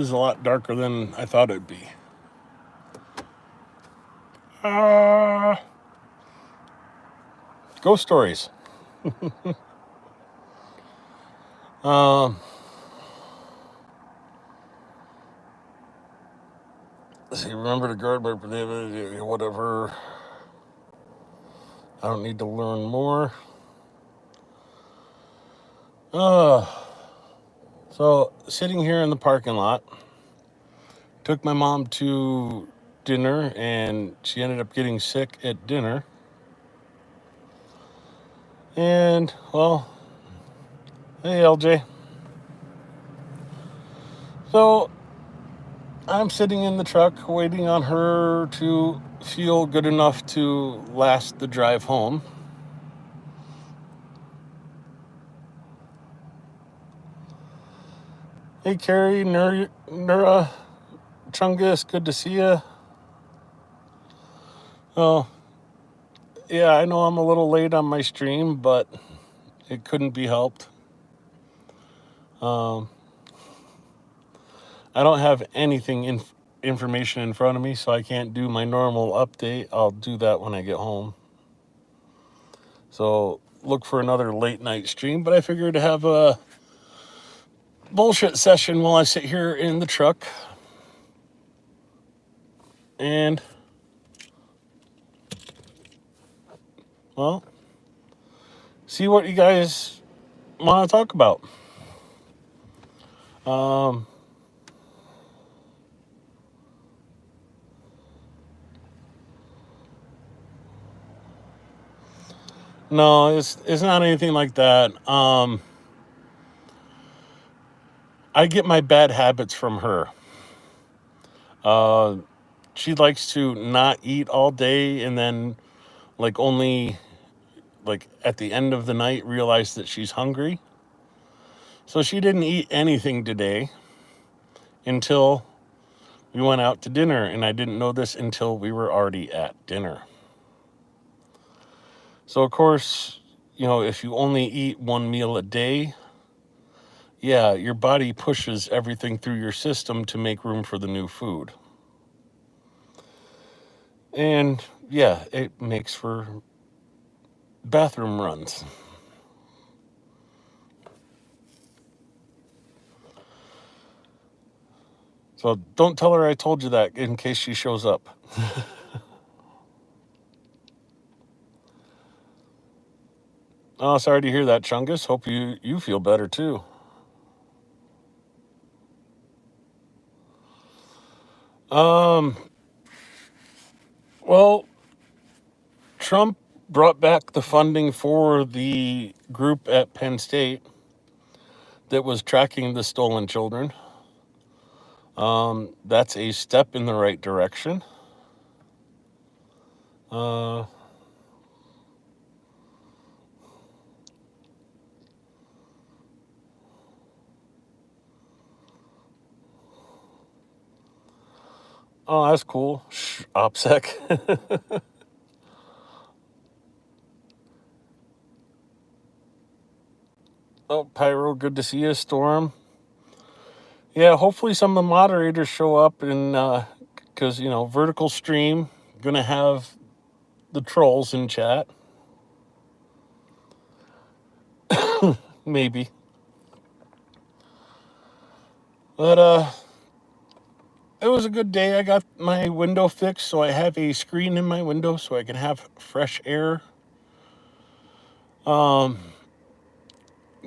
is a lot darker than I thought it'd be. Uh, Ghost stories. Um, let's see, remember to guard my whatever. I don't need to learn more. Uh, so sitting here in the parking lot, took my mom to dinner, and she ended up getting sick at dinner. And well, hey LJ. So I'm sitting in the truck waiting on her to feel good enough to last the drive home. Hey Carrie, Nura, Chungus, good to see you. Oh, yeah, I know I'm a little late on my stream, but it couldn't be helped. Um, I don't have information in front of me, so I can't do my normal update. I'll do that when I get home. So look for another late night stream, but I figured to have a bullshit session while I sit here in the truck and, well, see what you guys want to talk about. Um, no, it's not anything like that. I get my bad habits from her. Uh, she likes to not eat all day and then like only like at the end of the night realize that she's hungry. So she didn't eat anything today until we went out to dinner, and I didn't know this until we were already at dinner. So of course, if you only eat one meal a day, yeah, your body pushes everything through your system to make room for the new food. And yeah, it makes for bathroom runs. So don't tell her I told you that in case she shows up. Oh, sorry to hear that, Chungus. Hope you feel better too. Um, well, Trump brought back the funding for the group at Penn State that was tracking the stolen children. That's a step in the right direction. Uh, oh, that's cool. OPSEC. Oh, Pyro, good to see you. Storm. Yeah, hopefully some of the moderators show up, and because vertical stream gonna have the trolls in chat. Maybe. But it was a good day. I got my window fixed, so I have a screen in my window so I can have fresh air. Um,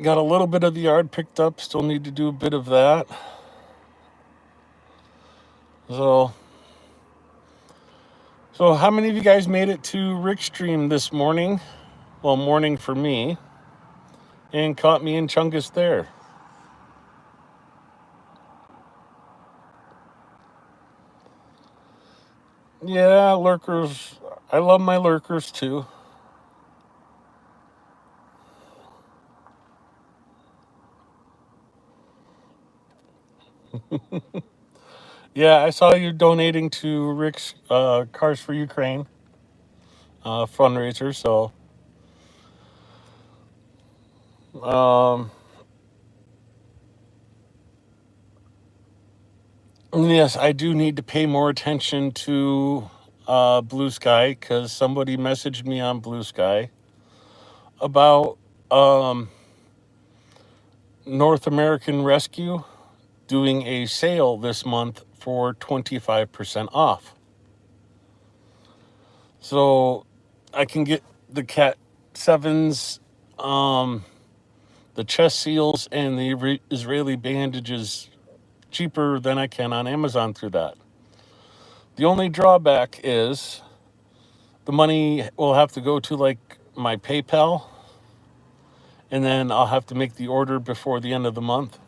got a little bit of the yard picked up. Still need to do a bit of that. So how many of you guys made it to Rick's stream this morning? Well, morning for me, and caught me and Chungus there. Yeah, lurkers. I love my lurkers too. Yeah, I saw you donating to Rick's Cars for Ukraine fundraiser. So, um, Yes, I do need to pay more attention to Blue Sky because somebody messaged me on Blue Sky about um, North American Rescue doing a sale this month for 25% off. So I can get the Cat 7s, um, the chest seals, and the Israeli bandages cheaper than I can on Amazon through that. The only drawback is the money will have to go to like my PayPal, and then I'll have to make the order before the end of the month.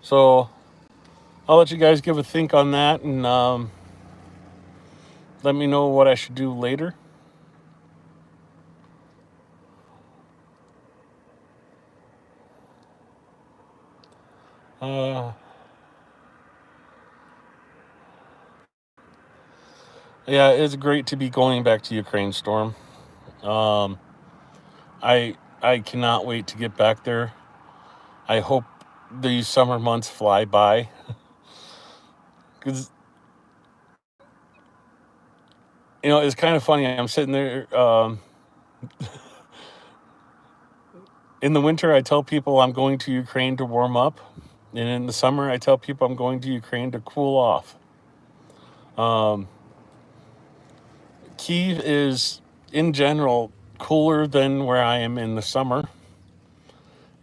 So I'll let you guys give a think on that, and let me know what I should do later. Uh, yeah, it's great to be going back to Ukraine, Storm. Um, I cannot wait to get back there. I hope these summer months fly by because it's kind of funny. I'm sitting there in the winter. I tell people I'm going to Ukraine to warm up, and in the summer I tell people I'm going to Ukraine to cool off. Um, Kiev is, in general, cooler than where I am in the summer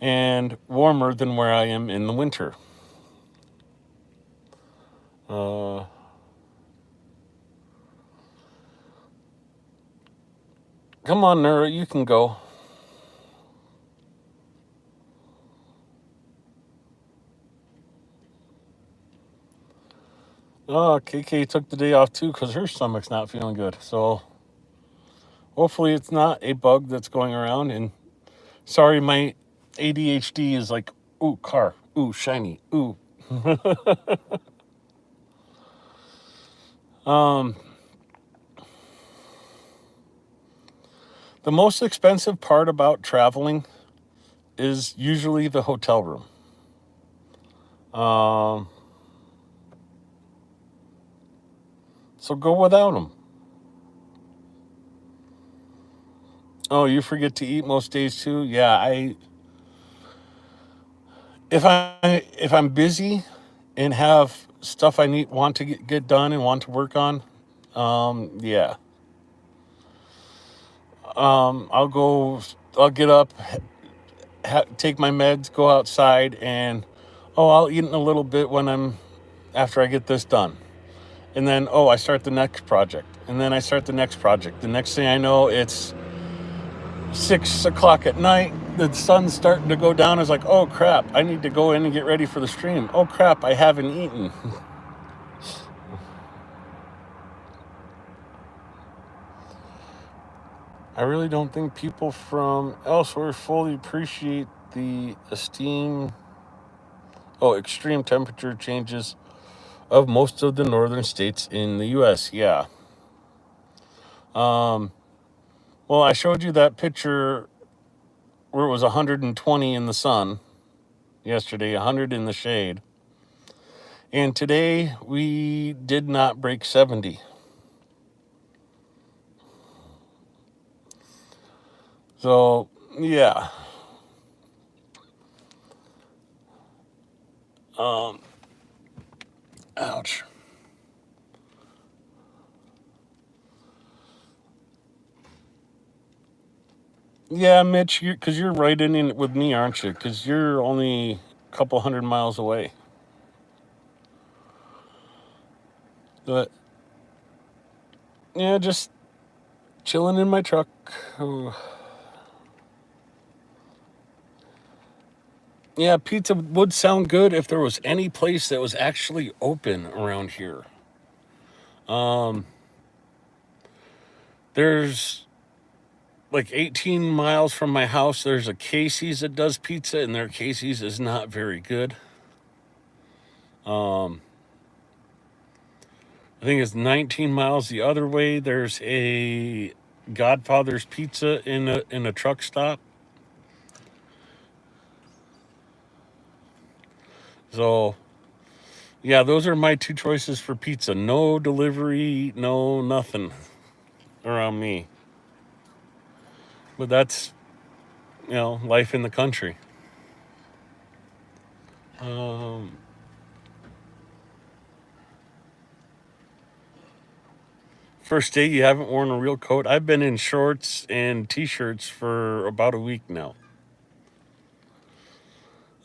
and warmer than where I am in the winter. Uh, Come on, Nura, you can go. Oh, KK took the day off too because her stomach's not feeling good. So hopefully it's not a bug that's going around. And sorry, my ADHD is like, ooh, car, ooh, shiny, ooh. um, the most expensive part about traveling is usually the hotel room. Um, so go without them. Oh, you forget to eat most days too. Yeah, if I'm busy and have stuff I want to get done and want to work on, yeah, I'll get up, take my meds, go outside, and I'll eat in a little bit after I get this done, and then I start the next project, and then I start the next project. The next thing I know, it's 6 o'clock at night. The sun's starting to go down. It's like, oh crap, I need to go in and get ready for the stream. Oh crap, I haven't eaten. I really don't think people from elsewhere fully appreciate the extreme temperature changes of most of the northern states in the U.S. Yeah. Um, well, I showed you that picture where it was 120 in the sun yesterday, 100 in the shade. And today we did not break 70. So, yeah. Um, Ouch. Yeah, Mitch, because you're right in it with me, aren't you? Because you're only a couple hundred miles away. But yeah, just chilling in my truck. Oh. Yeah, pizza would sound good if there was any place that was actually open around here. Um, there's like 18 miles from my house. There's a Casey's that does pizza, and their Casey's is not very good. Um, I think it's 19 miles the other way. There's a Godfather's Pizza in a truck stop. So Yeah, those are my two choices for pizza. No delivery, no nothing around me. But that's, life in the country. Um, First day you haven't worn a real coat. I've been in shorts and t-shirts for about a week now.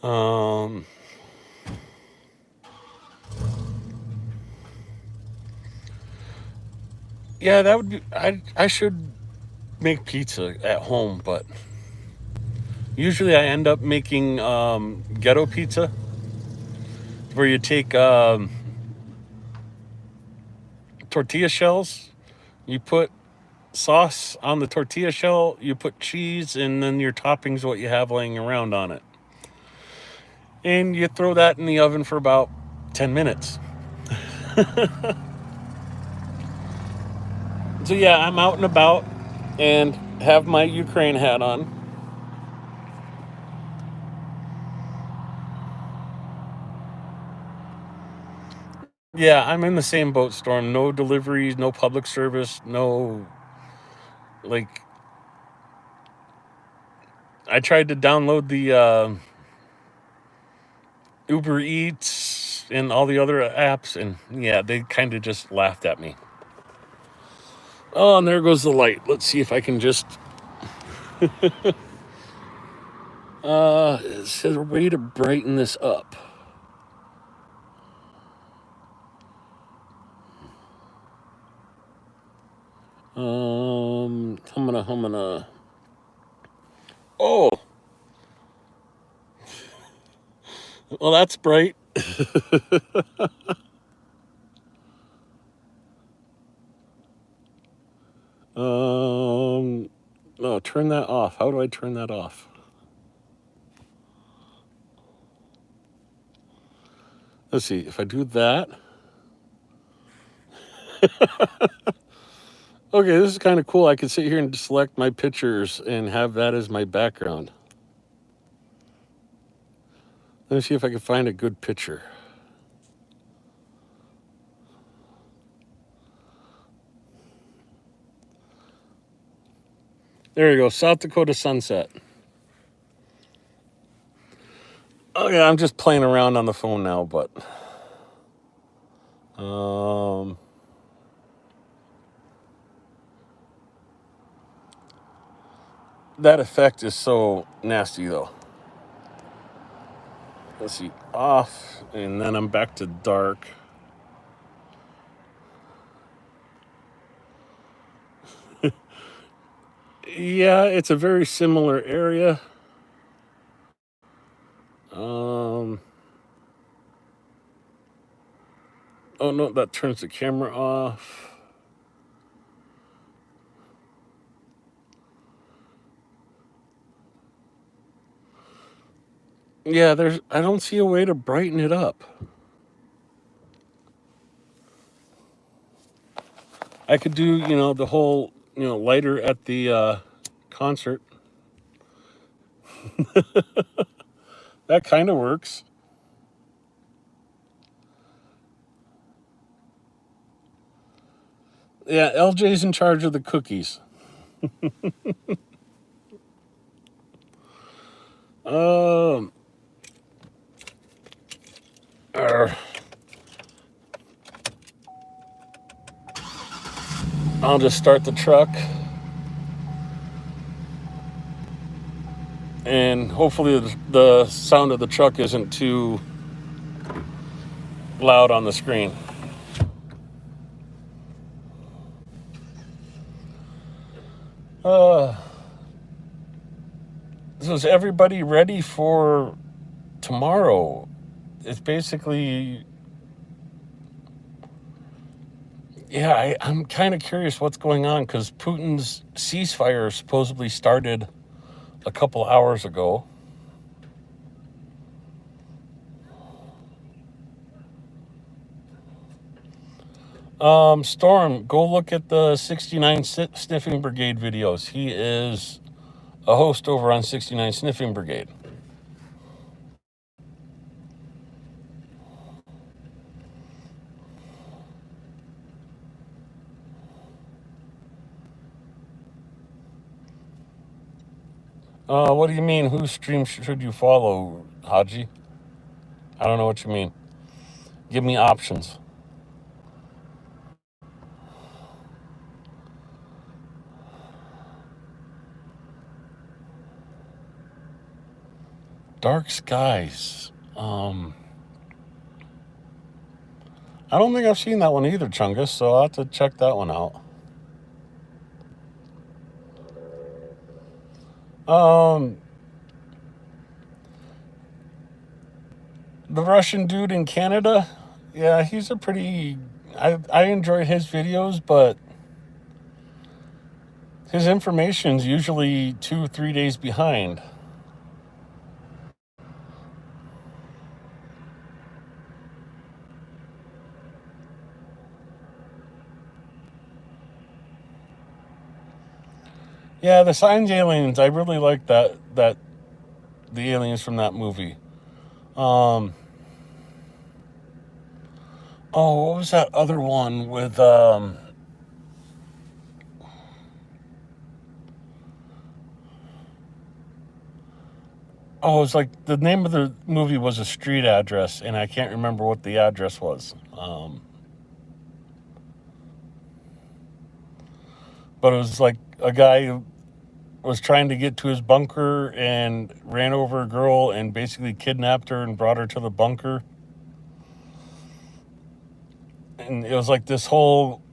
Um, yeah, that would be. I should make pizza at home, but usually I end up making ghetto pizza, where you take tortilla shells, you put sauce on the tortilla shell, you put cheese, and then your toppings, what you have laying around on it. And you throw that in the oven for about 10 minutes. So, yeah, I'm out and about and have my Ukraine hat on. Yeah, I'm in the same boat, Storm. No deliveries, no public service, no, like, I tried to download the Uber Eats and all the other apps, and yeah, they kind of just laughed at me. Oh, and there goes the light. Let's see if I can just. Is there a way to brighten this up? Humana. Oh, well, that's bright. No, turn that off. How do I turn that off? Let's see. If I do that. Okay, this is kind of cool. I can sit here and select my pictures and have that as my background. Let me see if I can find a good picture. There you go, South Dakota sunset. Oh yeah, I'm just playing around on the phone now, but um, that effect is so nasty though. Let's see, off, and then I'm back to dark. Yeah, it's a very similar area. Um, oh no, that turns the camera off. Yeah, I don't see a way to brighten it up. I could do, the whole, lighter at the concert. That kind of works. Yeah, LJ's in charge of the cookies. Um, er, I'll just start the truck, and hopefully the sound of the truck isn't too loud on the screen. Uh, so is everybody ready for tomorrow? It's basically, yeah, I'm kind of curious what's going on because Putin's ceasefire supposedly started a couple hours ago. Storm, go look at the 69 Sniffing Brigade videos. He is a host over on 69 Sniffing Brigade. What do you mean? Whose stream should you follow, Haji? I don't know what you mean. Give me options. Dark Skies. I don't think I've seen that one either, Chungus, so I'll have to check that one out. Um, the Russian dude in Canada, yeah, he's a pretty. I enjoy his videos, but his information's usually 2 3 days behind. Yeah, the Signs aliens. I really like that the aliens from that movie. Um, oh, what was that other one with Oh, it's like the name of the movie was a street address, and I can't remember what the address was. But it was like a guy who was trying to get to his bunker and ran over a girl and basically kidnapped her and brought her to the bunker. And it was like this whole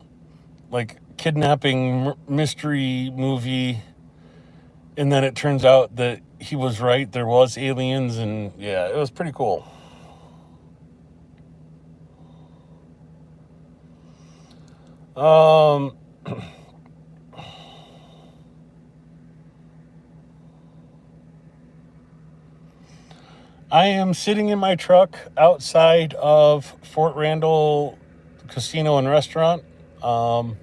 like kidnapping mystery movie. And then it turns out that he was right. There was aliens, and yeah, it was pretty cool. Um, I am sitting in my truck outside of Fort Randall Casino and Restaurant. Um,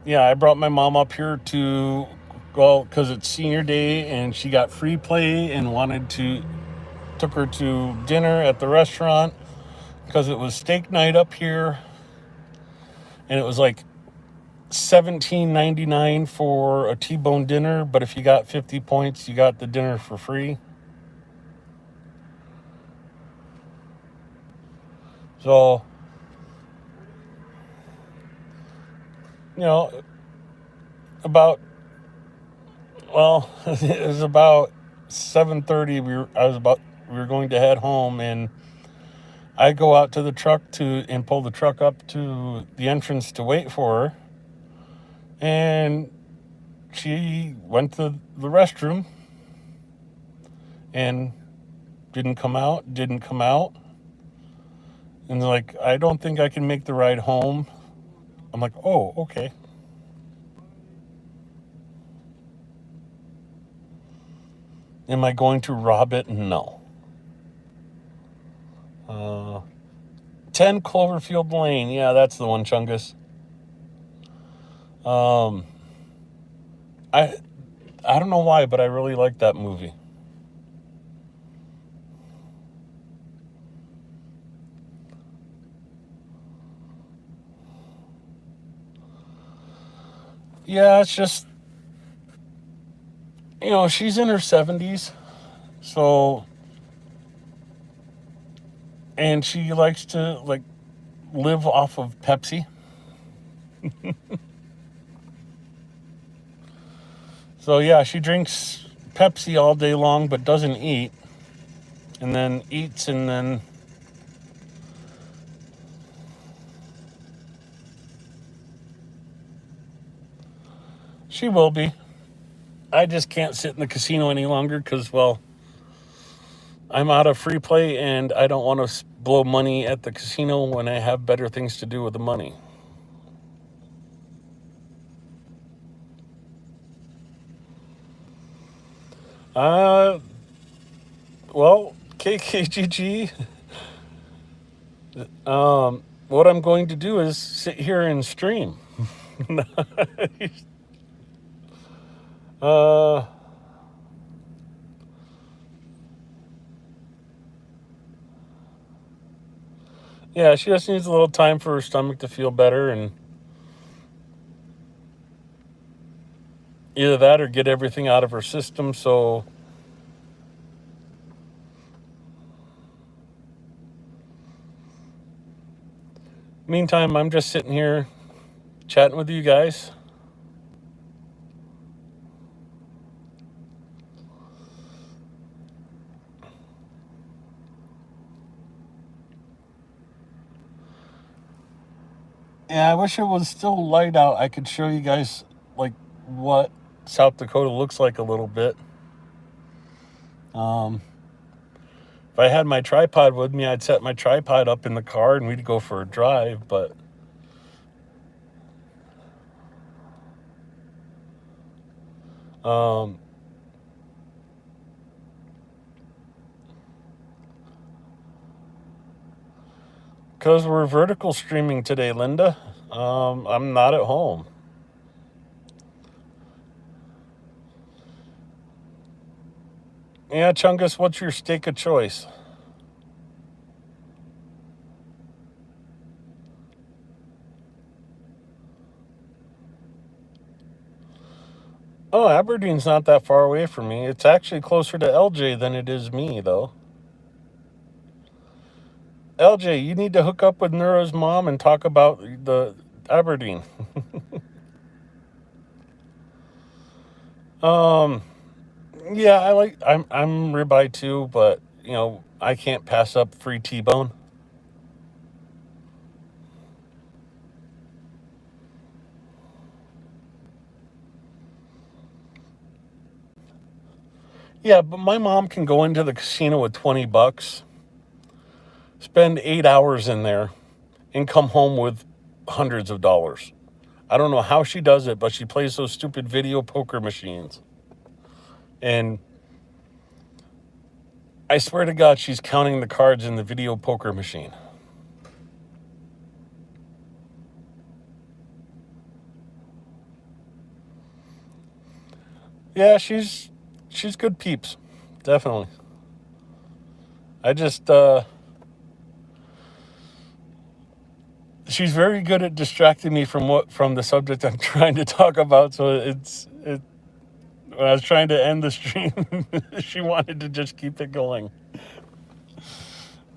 yeah, I brought my mom up here to, well, because it's senior day and she got free play and took her to dinner at the restaurant because it was steak night up here, and it was like $17.99 for a T-bone dinner, but if you got 50 points, you got the dinner for free. So, you know, about well, it was about 7:30. We were going to head home, and I go out to the truck to and pull the truck up to the entrance to wait for her, and she went to the restroom and didn't come out, and like, I don't think I can make the ride home. I'm like, oh, okay. Am I going to rob it? No. Uh, 10 Cloverfield Lane. Yeah, that's the one, Chungus. Um, I I don't know why, but I really like that movie. Yeah, it's just, she's in her 70s, so, and she likes to like live off of Pepsi. So yeah, she drinks Pepsi all day long, but doesn't eat, and then eats, and then she will be. I just can't sit in the casino any longer because, well, I'm out of free play and I don't want to blow money at the casino when I have better things to do with the money. Uh, well, KKGG, what I'm going to do is sit here and stream. uh, yeah, she just needs a little time for her stomach to feel better, and Either that or get everything out of her system. So, meantime, I'm just sitting here chatting with you guys. Yeah, I wish it was still light out. I could show you guys like what South Dakota looks like a little bit. If I had my tripod with me, I'd set my tripod up in the car and we'd go for a drive. But um, because we're vertical streaming today, Linda, I'm not at home. Yeah, Chungus, what's your steak of choice? Oh, Aberdeen's not that far away from me. It's actually closer to LJ than it is me, though. LJ, you need to hook up with Neuro's mom and talk about the Aberdeen. um, yeah, I'm ribeye too, but I can't pass up free T-bone. Yeah, but my mom can go into the casino with $20, spend 8 hours in there, and come home with hundreds of dollars. I don't know how she does it, but she plays those stupid video poker machines. And I swear to God, she's counting the cards in the video poker machine. Yeah, she's good peeps. Definitely. I just she's very good at distracting me from the subject I'm trying to talk about. So when I was trying to end the stream, she wanted to just keep it going.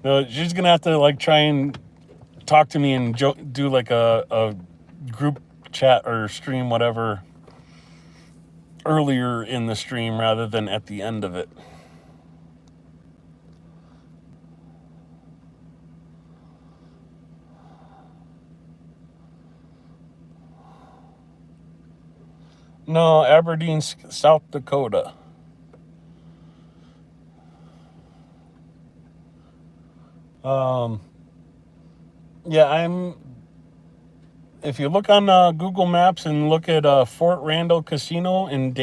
No, she's gonna have to like try and talk to me and do like a group chat or stream whatever earlier in the stream rather than at the end of it. No, Aberdeen, South Dakota. Um, yeah, if you look on Google Maps and look at Fort Randall Casino and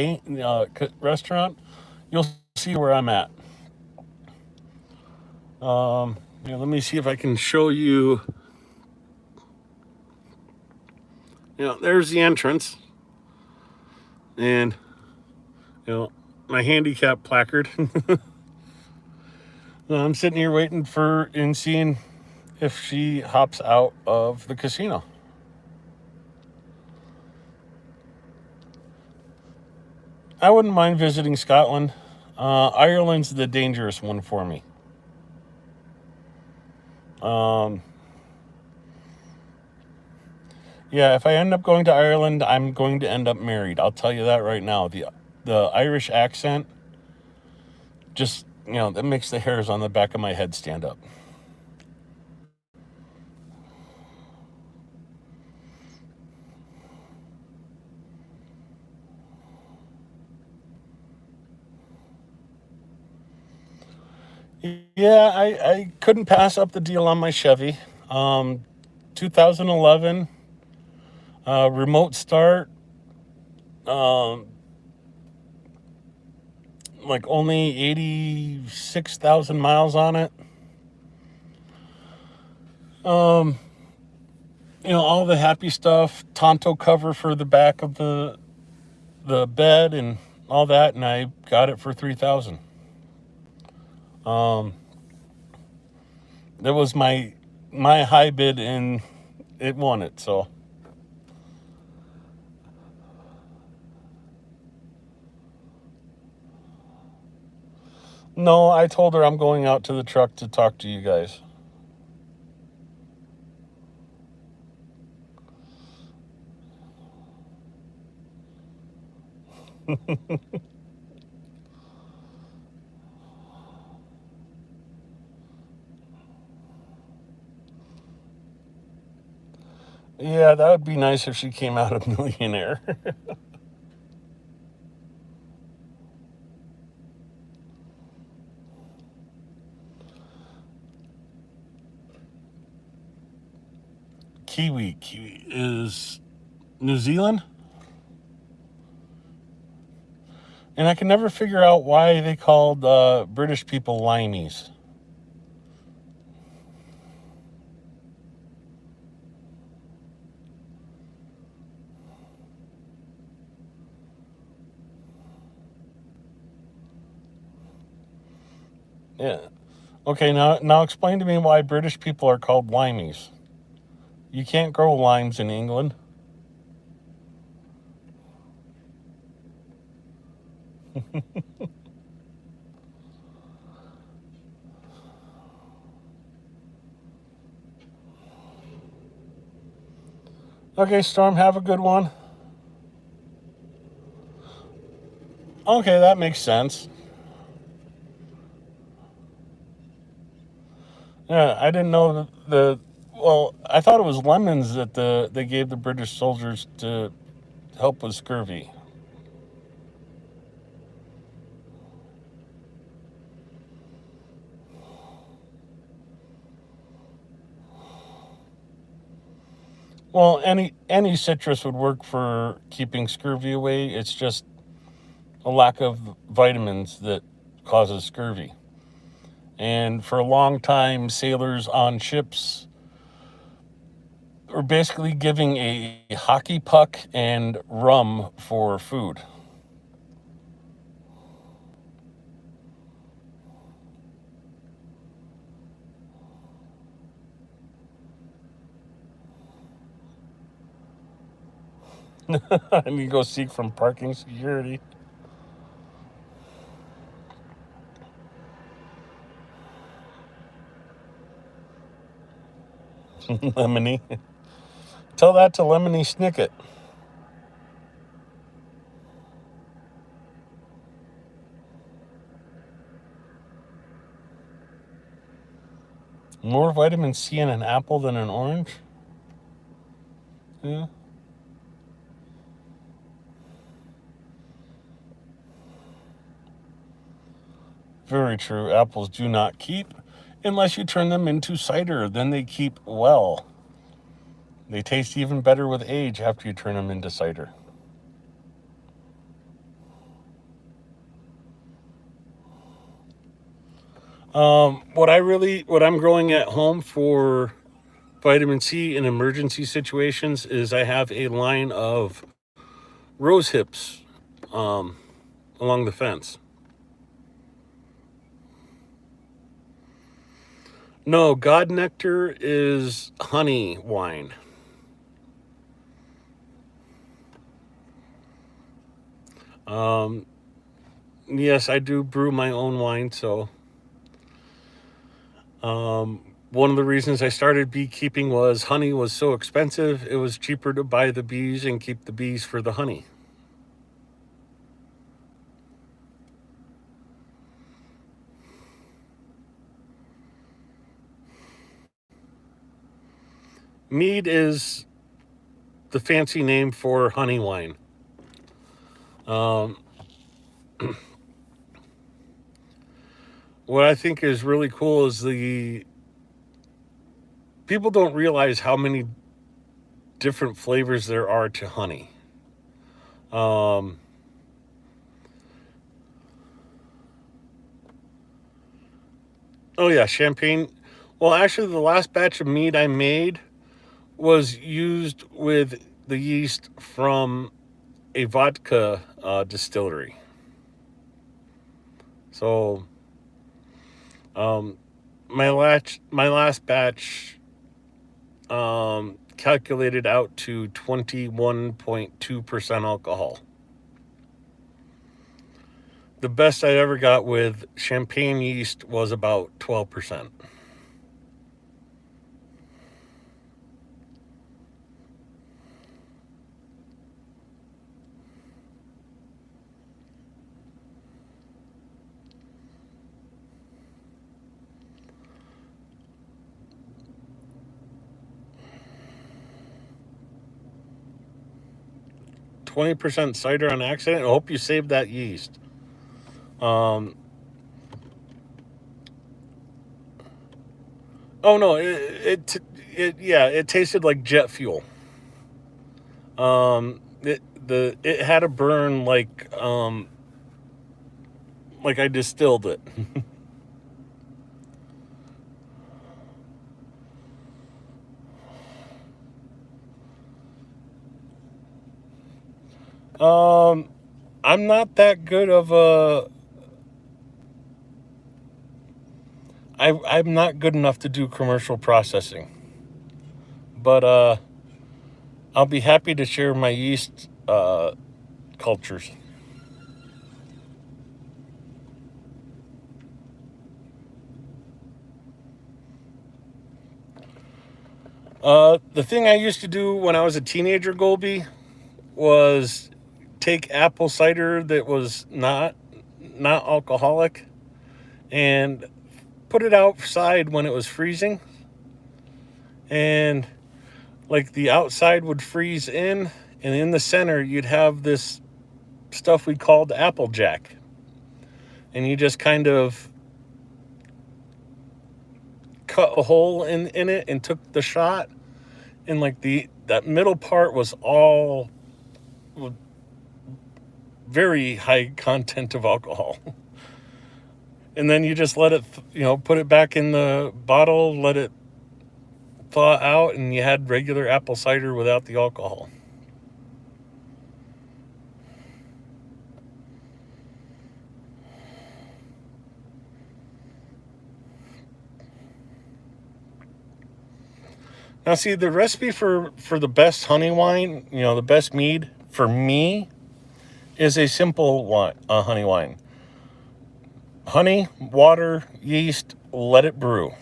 restaurant, you'll see where I'm at. Let me see if I can show you. There's the entrance, and my handicap placard. I'm sitting here waiting for and seeing if she hops out of the casino. I wouldn't mind visiting Scotland. Ireland's the dangerous one for me. Yeah, if I end up going to Ireland, I'm going to end up married. I'll tell you that right now. The Irish accent just, that makes the hairs on the back of my head stand up. Yeah, I couldn't pass up the deal on my Chevy. 2011, remote start, like only 86,000 miles on it. All the happy stuff, Tonto cover for the back of the bed and all that, and I got it for 3,000. That was my high bid, and it won it. So No, I told her I'm going out to the truck to talk to you guys. Yeah, that would be nice if she came out a millionaire. Kiwi. Kiwi is New Zealand? And I can never figure out why they called British people limeys. Yeah. Okay, now explain to me why British people are called limeys. You can't grow limes in England. Okay, Storm, have a good one. Okay, that makes sense. Yeah, I didn't know well, I thought it was lemons that they gave the British soldiers to help with scurvy. Well, any citrus would work for keeping scurvy away. It's just a lack of vitamins that causes scurvy. And for a long time, sailors on ships were basically giving a hockey puck and rum for food. And you go seek from parking security. Lemony. Tell that to Lemony Snicket. More vitamin C in an apple than an orange? Yeah. Very true. Apples do not keep unless you turn them into cider. Then they keep well. They taste even better with age after you turn them into cider. What I'm growing at home for vitamin C in emergency situations is I have a line of rose hips um, along the fence. No, God Nectar is honey wine. Um, yes, I do brew my own wine. So one of the reasons I started beekeeping was honey was so expensive. It was cheaper to buy the bees and keep the bees for the honey. Mead is the fancy name for honey wine. Um, what I think is really cool is the people don't realize how many different flavors there are to honey. Um, oh yeah, champagne. Well, actually, the last batch of mead I made was used with the yeast from a vodka distillery. So um, my last batch calculated out to 21.2% alcohol. The best I ever got with champagne yeast was about 12%. 20% cider on accident. I hope you saved that yeast. Um, oh no, yeah, it tasted like jet fuel. It had a burn like I distilled it. um, I'm not that good of a. I'm not good enough to do commercial processing, but I'll be happy to share my yeast cultures. The thing I used to do when I was a teenager, Golby, was take apple cider that was not alcoholic and put it outside when it was freezing, and like the outside would freeze in, and in the center you'd have this stuff we called applejack, and you just kind of cut a hole in it and took the shot, and like the that middle part was all very high content of alcohol. And then you just let it, put it back in the bottle, let it thaw out, and you had regular apple cider without the alcohol. Now, see, the recipe for the best honey wine, the best mead for me is a simple wine, honey wine. Honey, water, yeast, let it brew.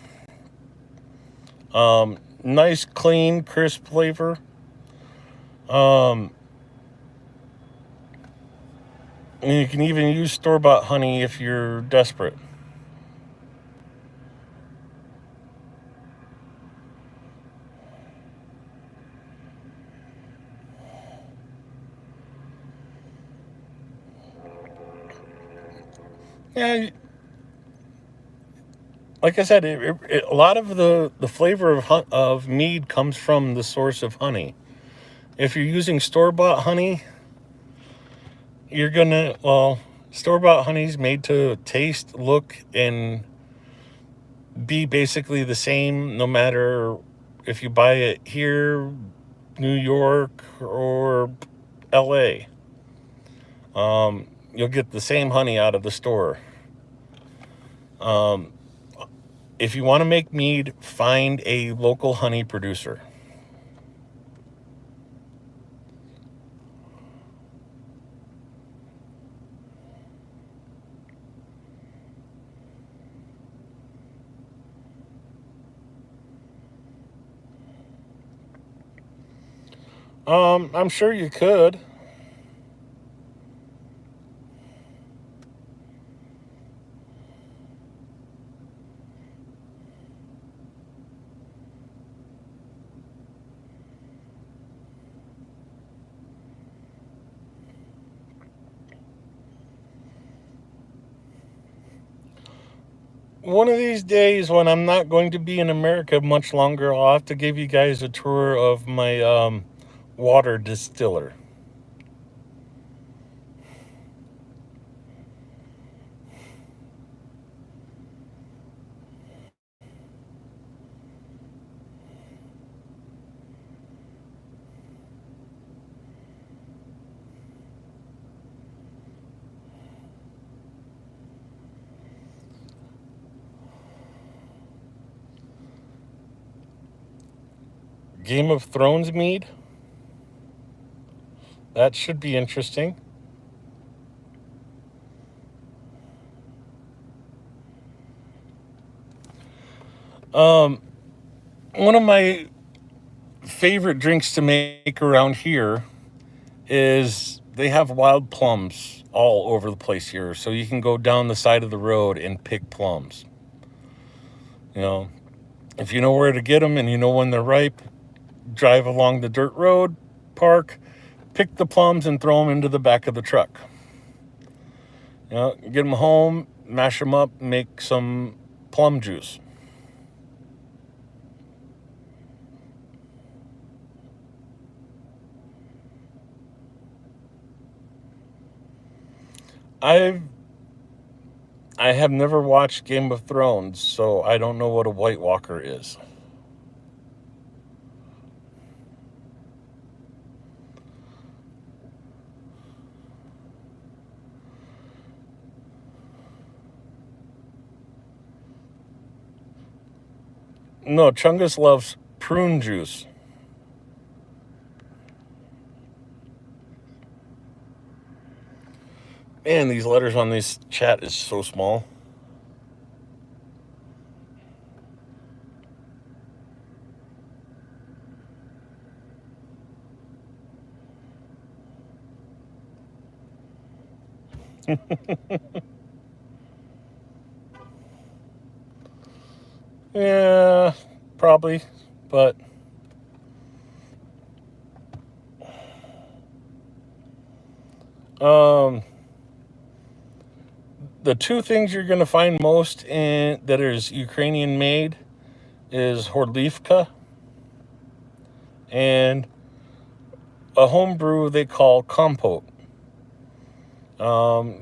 Nice, clean, crisp flavor. Um, and you can even use store-bought honey if you're desperate. Yeah, like I said, a lot of the flavor of mead comes from the source of honey. If you're using store-bought honey, you're gonna, well, store-bought honey's made to taste, look, and be basically the same no matter if you buy it here, New York, or LA. You'll get the same honey out of the store. Um, if you want to make mead, find a local honey producer. I'm sure you could. One of these days, when I'm not going to be in America much longer, I'll have to give you guys a tour of my water distiller. Game of Thrones mead. That should be interesting. Um, One of my favorite drinks to make around here is they have wild plums all over the place here. So you can go down the side of the road and pick plums. You know, if you know where to get them and you know when they're ripe, drive along the dirt road, park, pick the plums and throw them into the back of the truck. You know, get them home, mash them up, make some plum juice. I've I have never watched Game of Thrones, so I don't know what a White Walker is. No, Chungus loves prune juice. Man, these letters on this chat is so small. Yeah, probably, but um, the two things you're gonna find most in that is Ukrainian made is horlivka and a home brew they call compote.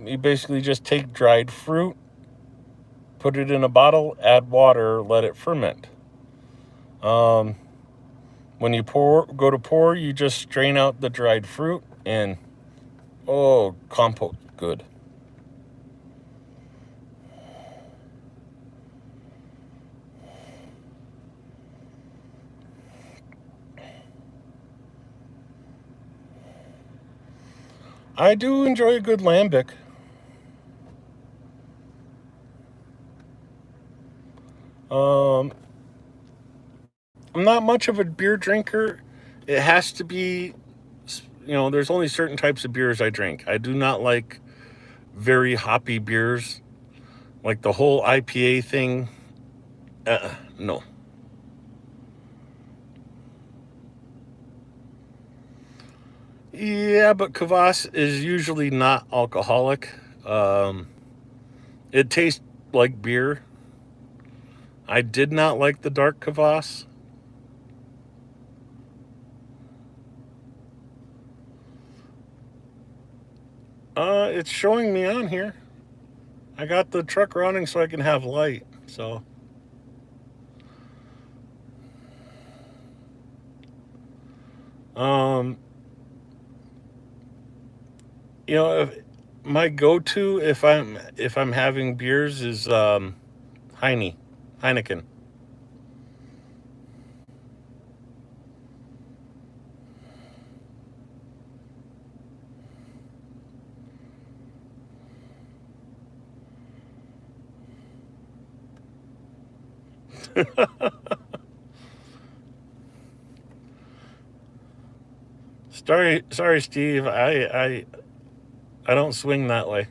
You basically just take dried fruit, put it in a bottle, add water, let it ferment. Um, when you go to pour, you just strain out the dried fruit, and oh, compote, good. I do enjoy a good lambic. Um, I'm not much of a beer drinker. It has to be, there's only certain types of beers I drink. I do not like very hoppy beers, like the whole IPA thing. No. Yeah, but kvass is usually not alcoholic. Um, it tastes like beer. I did not like the dark kvass. It's showing me on here. I got the truck running so I can have light. So, um, if my go-to if I'm having beers is Heineken. Sorry, Steve. I don't swing that way.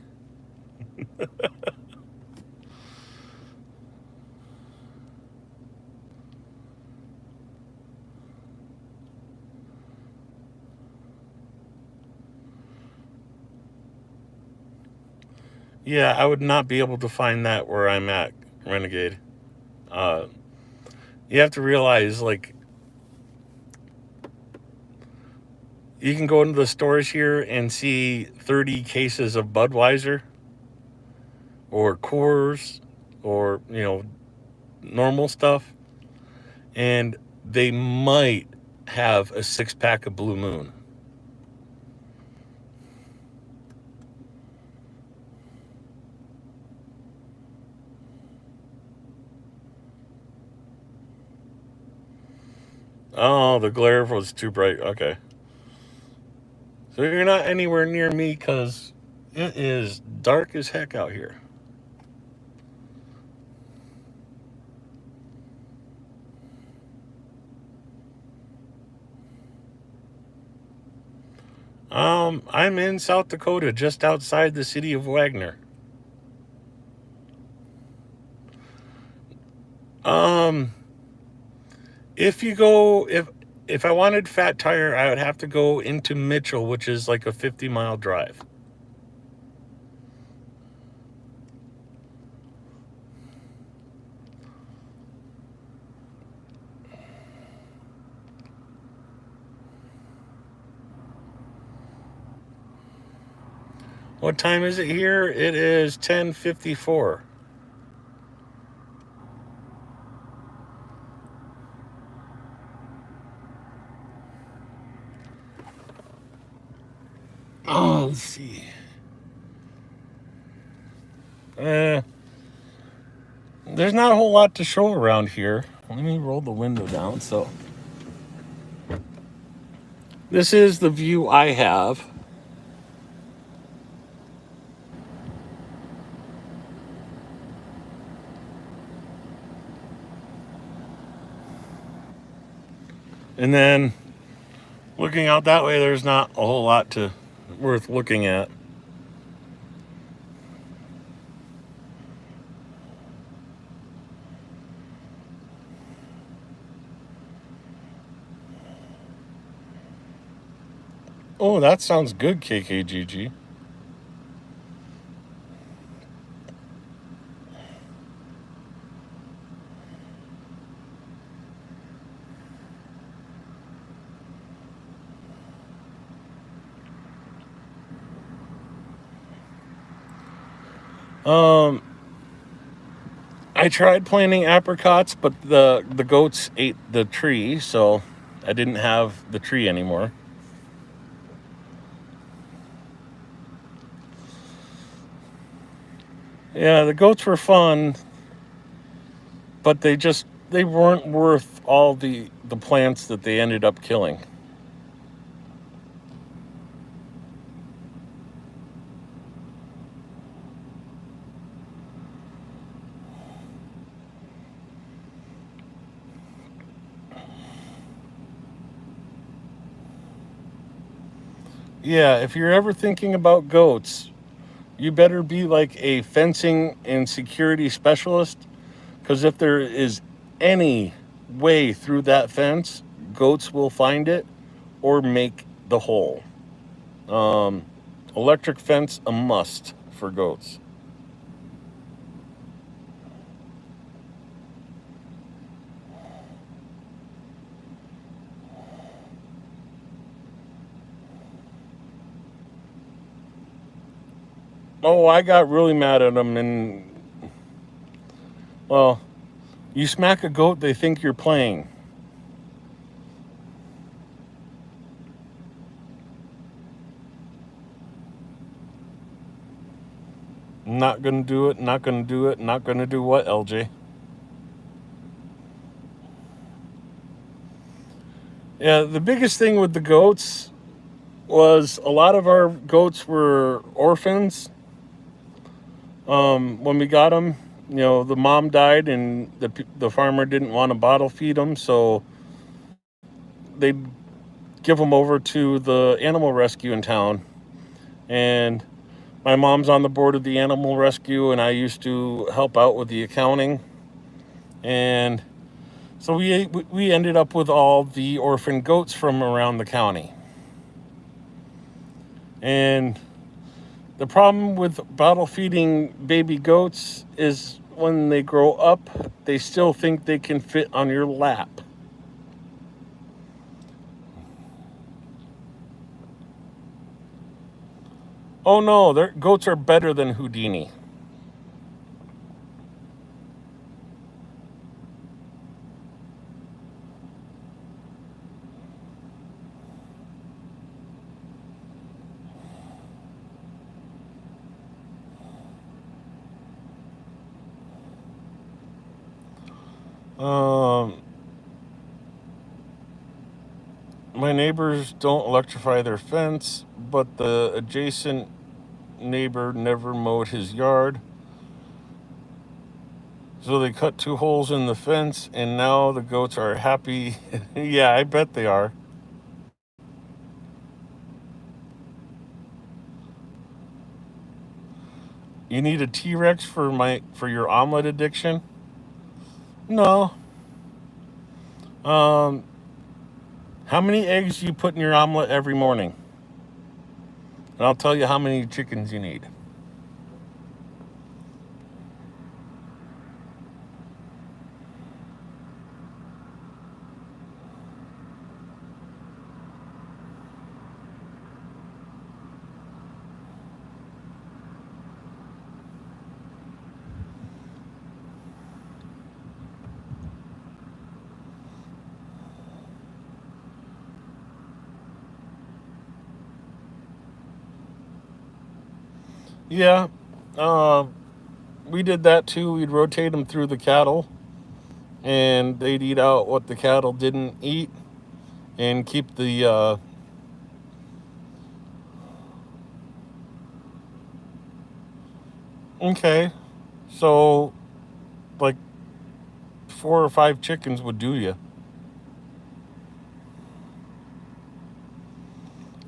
Yeah, I would not be able to find that where I'm at, Renegade. Uh, you have to realize, like, you can go into the stores here and see 30 cases of Budweiser or Coors or, normal stuff, and they might have a 6 pack of Blue Moon. Oh, the glare was too bright. Okay. So you're not anywhere near me because it is dark as heck out here. I'm in South Dakota, just outside the city of Wagner. Um, if you go, if I wanted Fat Tire, I would have to go into Mitchell, which is like a 50-mile drive. What time is it here? It is 10:54. Oh, let's see. Uh, there's not a whole lot to show around here. Let me roll the window down. So, this is the view I have. And then looking out that way, there's not a whole lot to worth looking at. Oh, that sounds good, KKGG. Um, I tried planting apricots, but the goats ate the tree, so I didn't have the tree anymore. Yeah, the goats were fun, but they weren't worth all the plants that they ended up killing. Yeah, if you're ever thinking about goats, you better be like a fencing and security specialist, because if there is any way through that fence, goats will find it or make the hole. Um, Electric fence a must for goats. Oh, I got really mad at them, and well, you smack a goat, they think you're playing. Not gonna do it. Not gonna do it. Not gonna do what, LJ? Yeah, the biggest thing with the goats was a lot of our goats were orphans. When we got them, the mom died, and the farmer didn't want to bottle feed them, so they'd give them over to the animal rescue in town. And my mom's on the board of the animal rescue, and I used to help out with the accounting. And so we ended up with all the orphan goats from around the county. And the problem with bottle feeding baby goats is when they grow up, they still think they can fit on your lap. Oh no, their goats are better than Houdini. Um, my neighbors don't electrify their fence, but the adjacent neighbor never mowed his yard. So they cut two holes in the fence, and now the goats are happy. Yeah, I bet they are. You need a T-Rex for your omelet addiction? No. Um, how many eggs do you put in your omelet every morning? And I'll tell you how many chickens you need. Yeah. Uh, we did that too. We'd rotate them through the cattle, and they'd eat out what the cattle didn't eat, and keep the. Okay, so like 4 or 5 chickens would do you.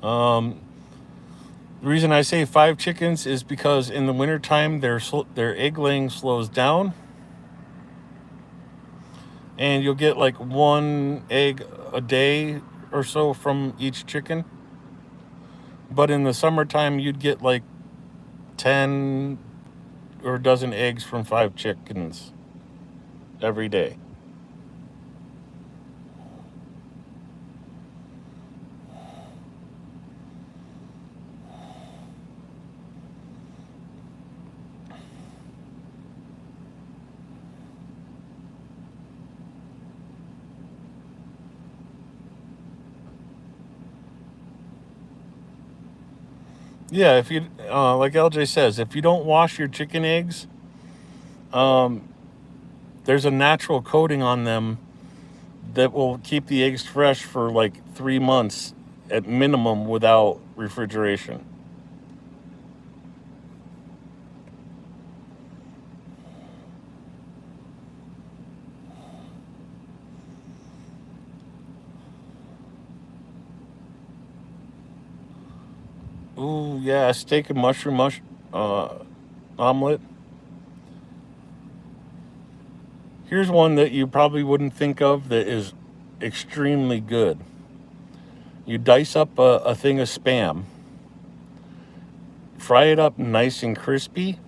Um, the reason I say 5 chickens is because in the wintertime their egg laying slows down, and you'll get like 1 egg a day or so from each chicken. But in the summertime, you'd get like 10 or a dozen eggs from 5 chickens every day. Yeah, if you like LJ says, if you don't wash your chicken eggs, um, there's a natural coating on them that will keep the eggs fresh for like 3 months at minimum without refrigeration. Ooh, yeah, steak and uh, omelet. Here's one that you probably wouldn't think of that is extremely good. You dice up a thing of Spam, fry it up nice and crispy,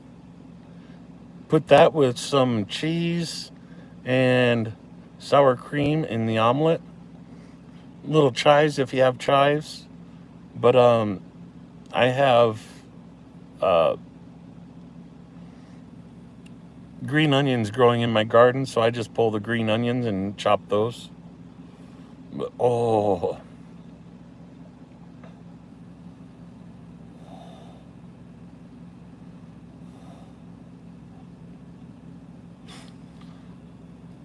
put that with some cheese and sour cream in the omelet. Little chives if you have chives. But I have uh, green onions growing in my garden, so I just pull the green onions and chop those. Oh,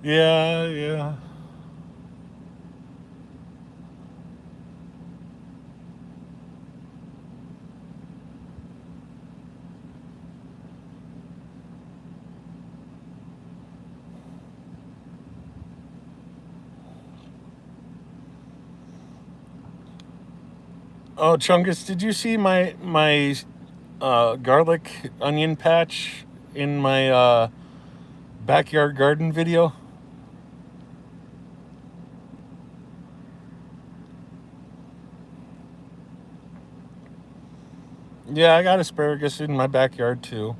yeah, yeah. Oh, Chungus, did you see my garlic onion patch in my backyard garden video? Yeah, I got asparagus in my backyard too.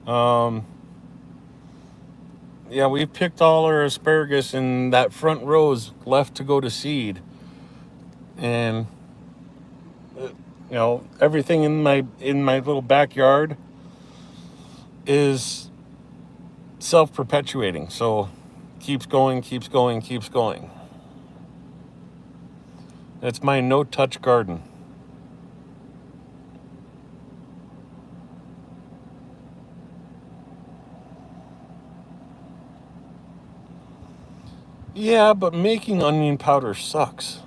Um, yeah, we picked all our asparagus, and that front row is left to go to seed. And everything in my little backyard is self-perpetuating. So keeps going, keeps going, keeps going. It's my no-touch garden. Yeah, but making onion powder sucks.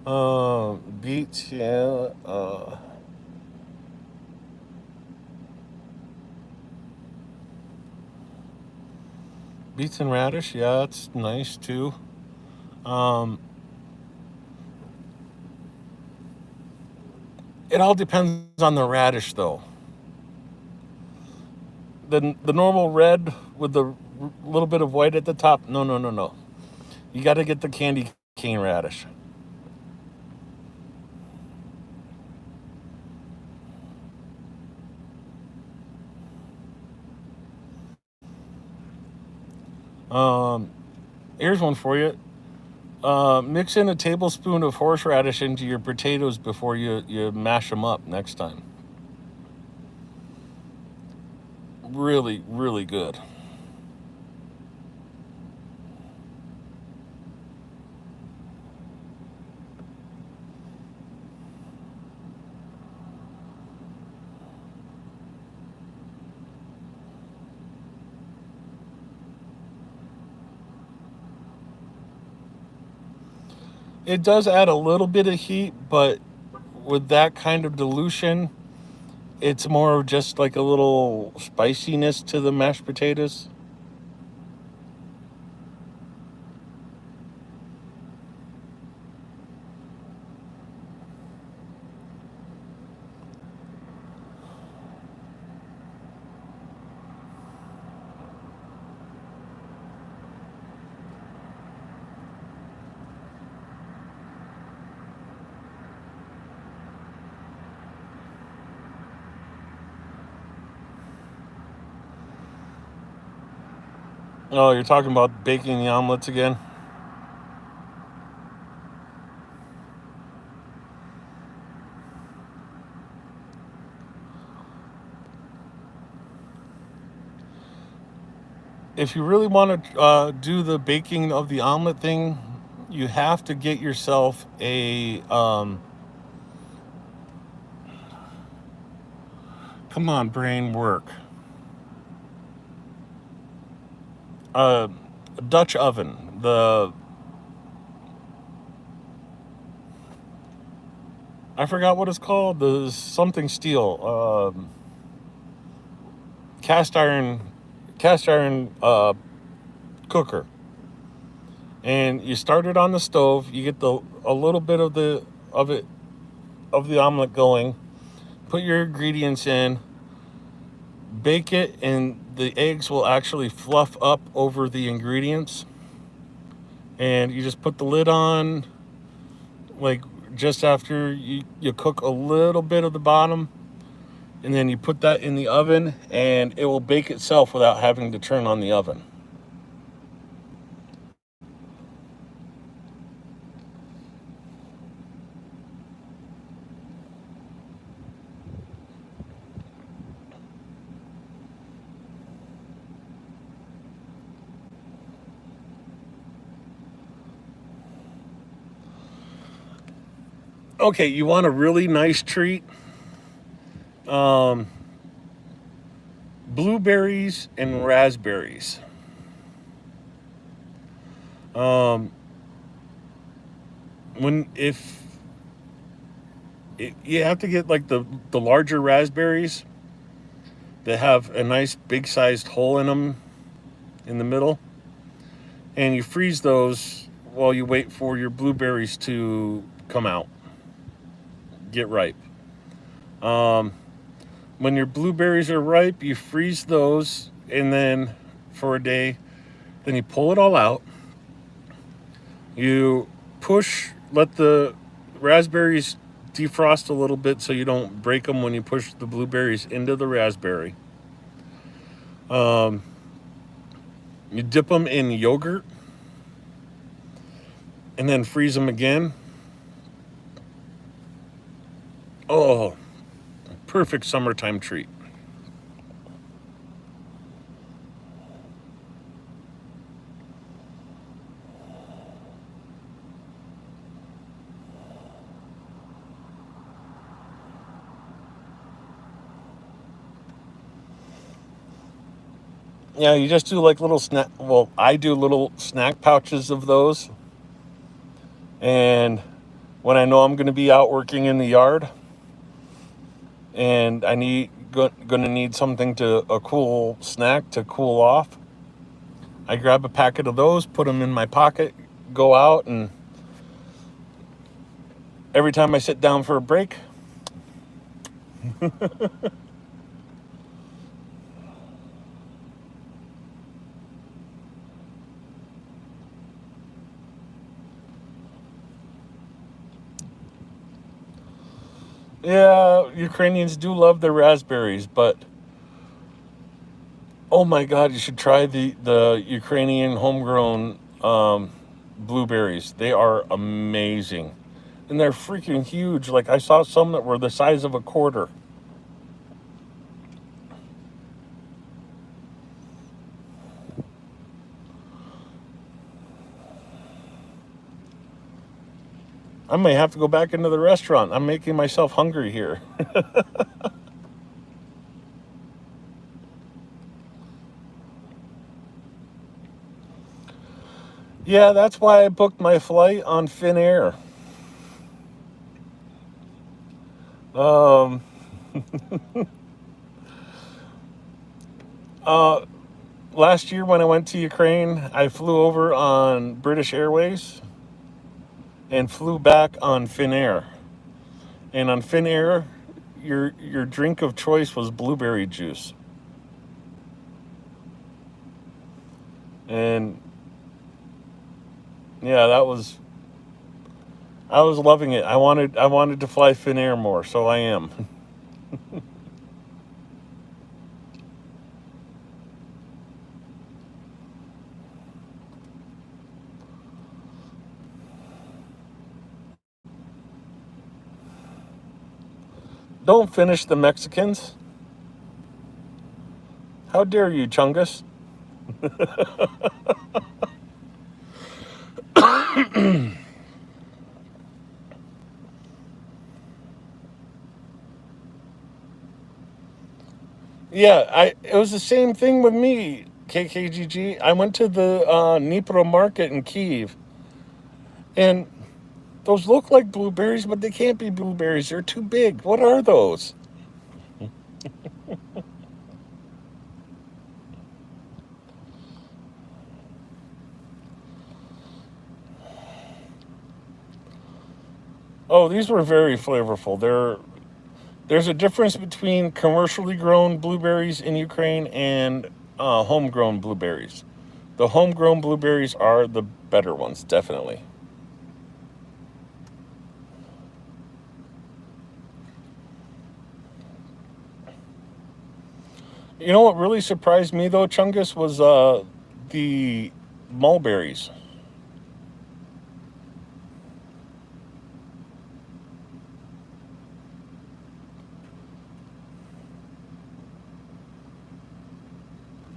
Beets, yeah. Beets and radish, yeah, it's nice too. Um, it all depends on the radish, though. The normal red with the little bit of white at the top, no, no, no, no. You got to get the candy cane radish. Um, Here's one for you. Mix in a tablespoon of horseradish into your potatoes before you mash them up next time. Really, really good. It does add a little bit of heat, but with that kind of dilution, it's more of just like a little spiciness to the mashed potatoes. Oh, you're talking about baking the omelets again? If you really want to do the baking of the omelet thing, you have to get yourself a come on, brain, work. Uh, Dutch oven. The I forgot what it's called. The something steel. Cast iron, cast iron cooker. And you start it on the stove. You get the a little bit of the of it of the omelet going. Put your ingredients in. Bake it, and the eggs will actually fluff up over the ingredients. And you just put the lid on, like just after you cook a little bit of the bottom, and then you put that in the oven, and it will bake itself without having to turn on the oven. Okay, you want a really nice treat? Um, Blueberries and raspberries. Um, when if you have to get like the larger raspberries that have a nice big sized hole in them in the middle, and you freeze those while you wait for your blueberries to come out, get ripe. Um, when your blueberries are ripe, you freeze those, and then for a day, then you pull it all out. You let the raspberries defrost a little bit so you don't break them when you push the blueberries into the raspberry. Um, you dip them in yogurt and then freeze them again. Oh, perfect summertime treat. Yeah, you just do like little snack. Well, I do little snack pouches of those, and when I know I'm going to be out working in the yard and I need going to need something to a cool snack to cool off. I grab a packet of those, put them in my pocket, go out, and every time I sit down for a break, yeah, Ukrainians do love their raspberries, but oh my God, you should try the Ukrainian homegrown blueberries. They are amazing, and they're freaking huge. Like I saw some that were the size of a quarter. I may have to go back into the restaurant. I'm making myself hungry here. Yeah, that's why I booked my flight on Finnair. Um, uh, Last year when I went to Ukraine, I flew over on British Airways and flew back on Finnair. And on Finnair, your drink of choice was blueberry juice. And yeah, that was I was loving it. I wanted to fly Finnair more, so I am. Don't finish the Mexicans. How dare you, Chungus? Yeah, I it was the same thing with me, KKGG. I went to the Dnipro market in Kiev, and those look like blueberries, but they can't be blueberries. They're too big. What are those? Oh, these were very flavorful. There's a difference between commercially grown blueberries in Ukraine and homegrown blueberries. The homegrown blueberries are the better ones, definitely. You know what really surprised me though, Chungus, was the mulberries.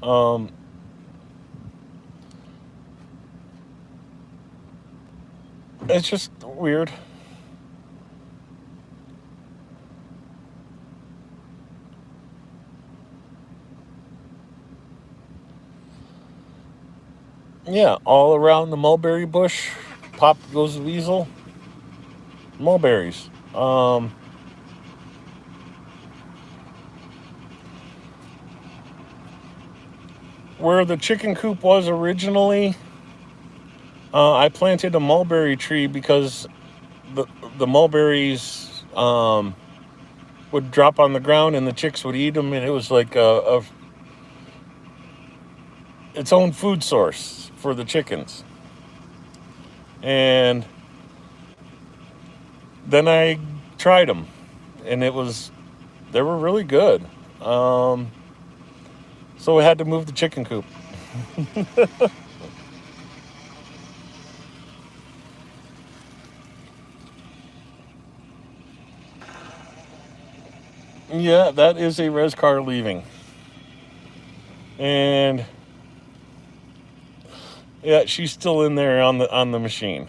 Um, it's just weird. Yeah, all around the mulberry bush, pop goes the weasel. Mulberries. Where the chicken coop was originally, I planted a mulberry tree because the the mulberries would drop on the ground and the chicks would eat them, and it was like its own food source for the chickens. And then I tried them, and they were really good. Um, so we had to move the chicken coop. Yeah, that is a res car leaving, and yeah, she's still in there on the machine.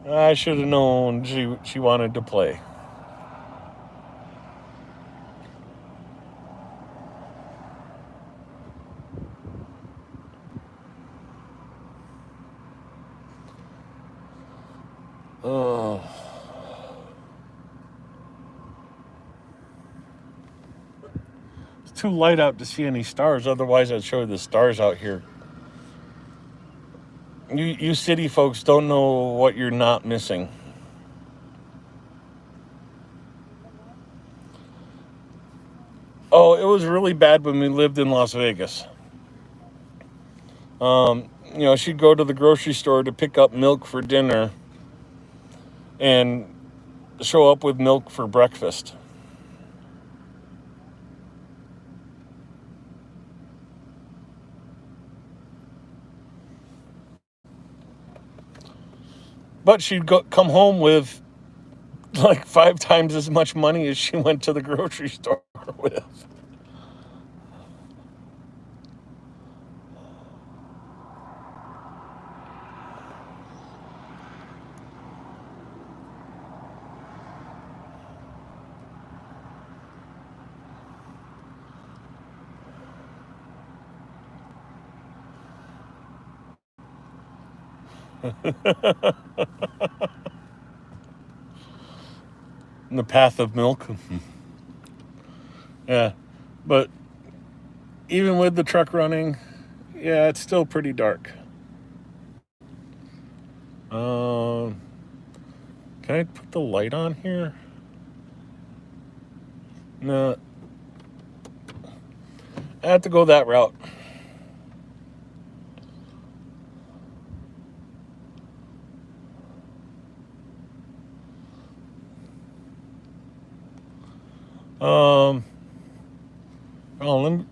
I should have known she wanted to play. Oh, it's too light out to see any stars. Otherwise, I'd show you the stars out here. You city folks don't know what you're not missing. Oh, it was really bad when we lived in Las Vegas. She'd go to the grocery store to pick up milk for dinner and show up with milk for breakfast. But she'd come home with like 5 times as much money as she went to the grocery store with. In the path of milk. Yeah. But even with the truck running, yeah, it's still pretty dark. Um, can I put the light on here? No, I have to go that route. Um, oh,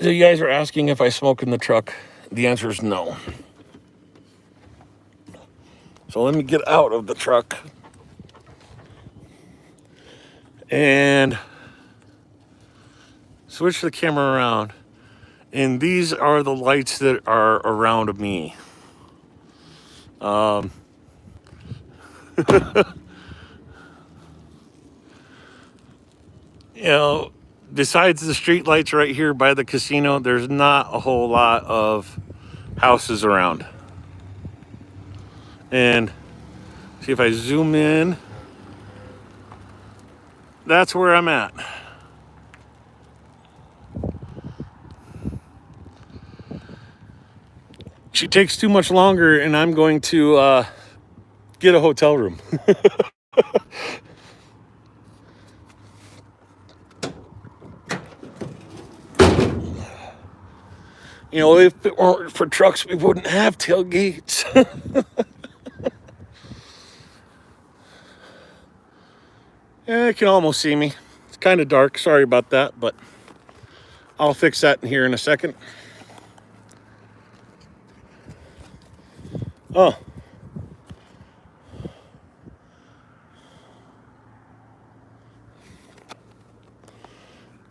so you guys are asking if I smoke in the truck. The answer is no. So let me get out of the truck and switch the camera around. And these are the lights that are around me. Um, you know, besides the street lights right here by the casino, there's not a whole lot of houses around. And see if I zoom in, that's where I'm at. She takes too much longer, and I'm going to get a hotel room. If it weren't for trucks, we wouldn't have tailgates. Yeah, you can almost see me. It's kind of dark. Sorry about that, but I'll fix that in here in a second. Oh.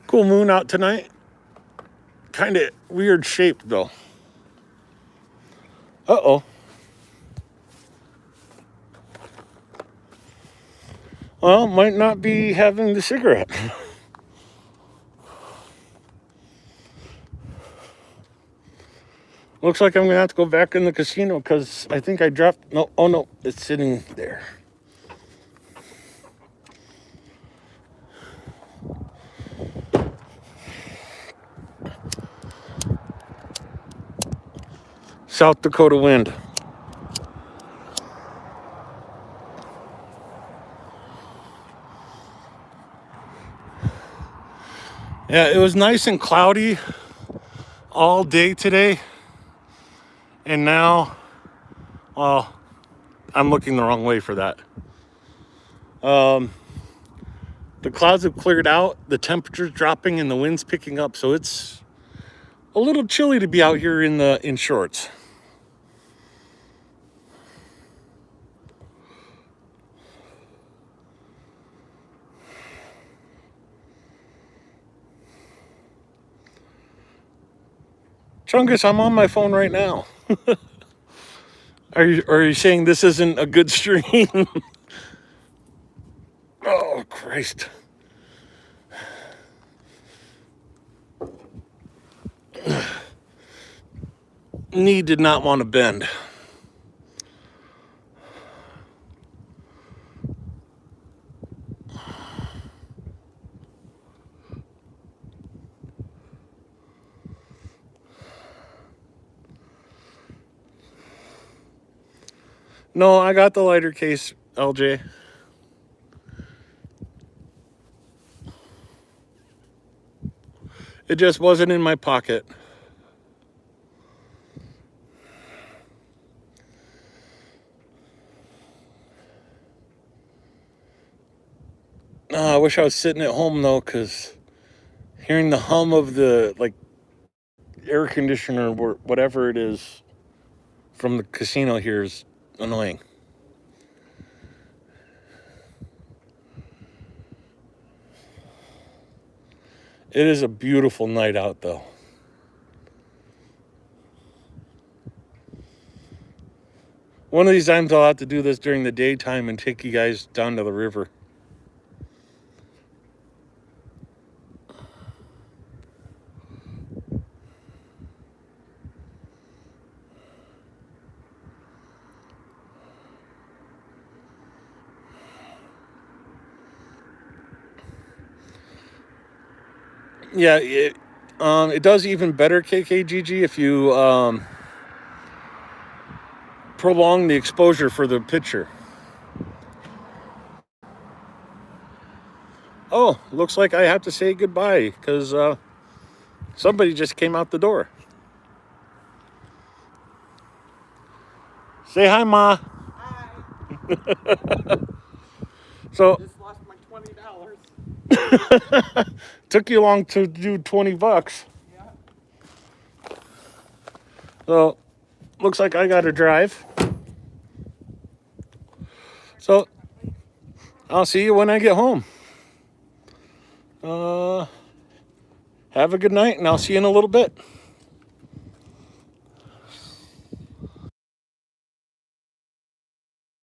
Cool moon out tonight. Kind of weird shape, though. Uh-oh. Well, might not be having the cigarette. Looks like I'm going to have to go back in the casino because I think I dropped... No, oh no, it's sitting there. South Dakota wind. Yeah, it was nice and cloudy all day today. And now, well, I'm looking the wrong way for that. The clouds have cleared out, the temperature's dropping, and the wind's picking up, so it's a little chilly to be out here in shorts. Chungus, I'm on my phone right now. Are you saying this isn't a good stream? Oh, Christ. knee did not want to bend. No, I got the lighter case, LJ. It just wasn't in my pocket. I wish I was sitting at home though, because hearing the hum of the like air conditioner or whatever it is from the casino here is annoying. It is a beautiful night out though. One of these times I'll have to do this during the daytime and take you guys down to the river. Yeah, it does even better, KKGG, if you prolong the exposure for the picture. Oh, looks like I have to say goodbye because somebody just came out the door. Say hi, Ma. Hi. So Just lost my $20. took you long to do $20. Yeah. So looks like I got to drive. So I'll see you when I get home. Have a good night, and I'll see you in a little bit.